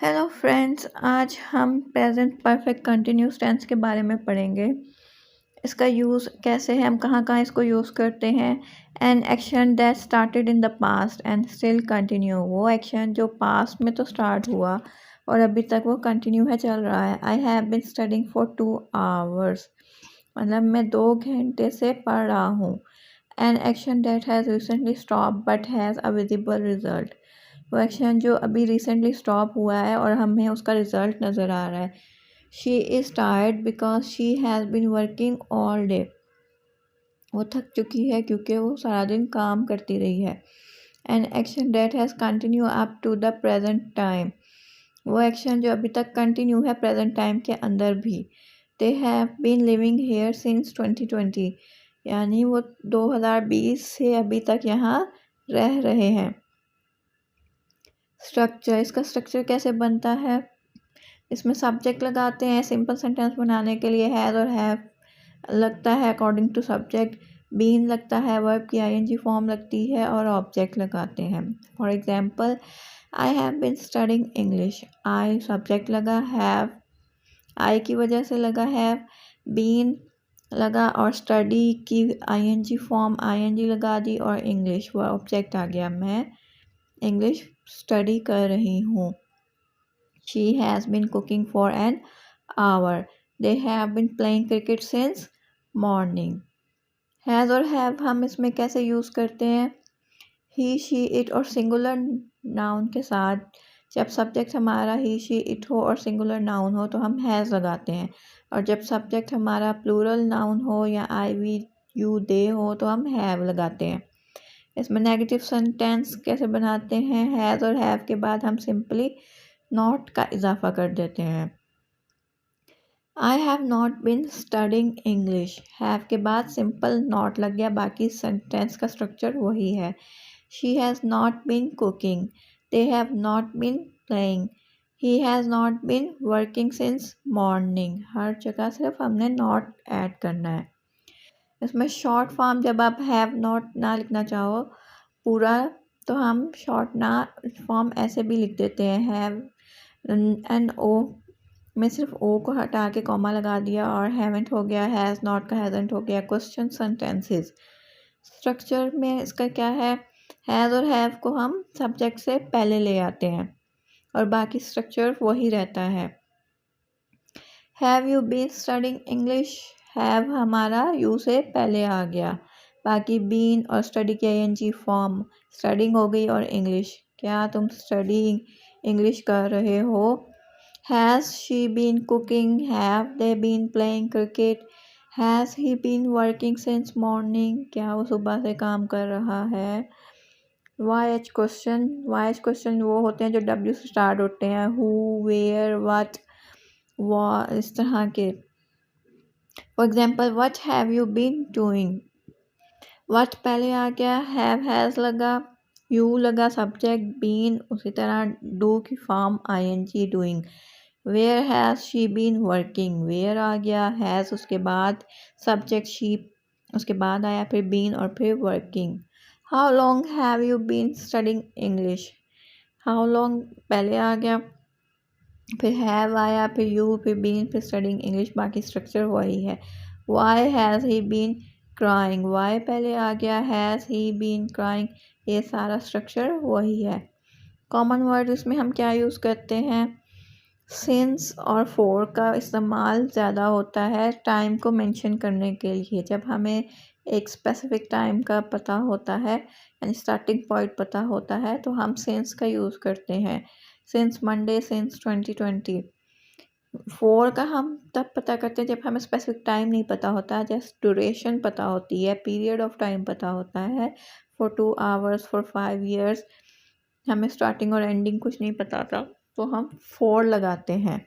Hello friends, आज हम present perfect continuous tense के बारे में पढ़ेंगे। इसका यूज़ कैसे है, हम कहाँ कहाँ इसको यूज़ करते हैं। An action that started in the past and still continue, वो एक्शन जो पास्ट में तो स्टार्ट हुआ और अभी तक वो कंटिन्यू है, चल रहा है। I have been studying for 2 hours, मतलब मैं 2 घंटे से पढ़ रहा हूँ। An action that has recently stop but has a visible result, वो एक्शन जो अभी रिसेंटली स्टॉप हुआ है और हमें उसका रिजल्ट नज़र आ रहा है। She is tired because she has been working all day, वो थक चुकी है क्योंकि वो सारा दिन काम करती रही है। An action that has continue up to the present time, वो एक्शन जो अभी तक कंटिन्यू है प्रेजेंट टाइम के अंदर भी। They have been living here since 2020, यानी वो 2020 से अभी तक यहाँ रह रहे हैं। स्ट्रक्चर, इसका स्ट्रक्चर कैसे बनता है, इसमें सब्जेक्ट लगाते हैं सिंपल सेंटेंस बनाने के लिए। हैज़ और हैव लगता है अकॉर्डिंग टू सब्जेक्ट। बीन लगता है वर्ब की आईएनजी फॉर्म लगती है और ऑब्जेक्ट लगाते हैं। For example, I have been studying English, I subject लगा, हैव आई की वजह से लगा, हैव बीन लगा और स्टडी की आईएनजी फॉर्म आईएनजी लगा दी और इंग्लिश वो ऑब्जेक्ट आ गया, मैं इंग्लिश स्टडी कर रही हूँ। She has been cooking for an hour. They have been playing cricket since morning. Has और have हम इसमें कैसे यूज़ करते हैं, he, she, it और सिंगुलर नाउन के साथ। जब सब्जेक्ट हमारा he, she, it हो और सिंगुलर नाउन हो तो हम has लगाते हैं, और जब सब्जेक्ट हमारा प्लूरल नाउन हो या I, we, you, they हो तो हम have लगाते हैं। इसमें नेगेटिव सेंटेंस कैसे बनाते हैं, हैज़ और हैव के बाद हम सिंपली नॉट का इजाफा कर देते हैं। I have not bin studying English, have के बाद सिंपल नॉट लग गया, बाकी सेंटेंस का स्ट्रक्चर वही है। She has not been cooking, they have not been playing, he has not been working since morning. हर जगह सिर्फ हमने नॉट ऐड करना है। इसमें शॉर्ट फॉर्म, जब आप हैव नॉट ना लिखना चाहो पूरा तो हम शॉर्ट ना फॉर्म ऐसे भी लिख देते हैं। हैव एन ओ में सिर्फ ओ को हटा के कॉमा लगा दिया और हैवेंट हो गया, हैज़ नॉट का हैज़ेंट हो गया। क्वेश्चन सेंटेंसेस स्ट्रक्चर में इसका क्या है, हैज़ और हैव को हम सब्जेक्ट से पहले ले आते हैं और बाकी स्ट्रक्चर वही रहता है। Have you been studying English, have हमारा यू से पहले आ गया, बाकी बीन और स्टडी की आईएनजी फॉर्म, स्टडिंग हो गई और इंग्लिश, क्या तुम स्टडी इंग्लिश कर रहे हो। Has she been cooking, have they been playing cricket, has he been working since morning, क्या वो सुबह से काम कर रहा है। वाई एच क्वेश्चन वो होते हैं जो डब्ल्यू से स्टार्ट होते हैं, हु, वेयर, व्हाट, इस तरह के। For example, what have you been doing, what पहले आ गया, हैव हैज़ लगा, यू लगा सब्जेक्ट, बीन उसी तरह डू की form ING doing. Where has she been working, where आ गया, हैज़ उसके बाद सब्जेक्ट शी, उसके बाद आया फिर बीन और फिर working. How long have you been studying English, how long पहले आ गया, फिर हैव आया, फिर यू, फिर बीन, फिर स्टडिंग इंग्लिश, बाकी स्ट्रक्चर वही है। Why has he been crying, why पहले आ गया, हैज़ ही बीन क्राइंग, ये सारा स्ट्रक्चर वही है। कॉमन वर्ड इसमें हम क्या यूज़ करते हैं, सिंस और फॉर का इस्तेमाल ज़्यादा होता है टाइम को मेंशन करने के लिए। जब हमें एक स्पेसिफिक टाइम का पता होता है यानी स्टार्टिंग पॉइंट पता होता है तो हम सिंस का यूज़ करते हैं, सिंस मंडे, सिंस 2020। फॉर का हम तब पता करते हैं जब हमें स्पेसिफिक टाइम नहीं पता होता, जस्ट ड्यूरेशन पता होती है, पीरियड ऑफ टाइम पता होता है। फॉर 2 आवर्स, फॉर 5 ईयर्स, हमें स्टार्टिंग और एंडिंग कुछ नहीं पता था तो हम फॉर लगाते हैं।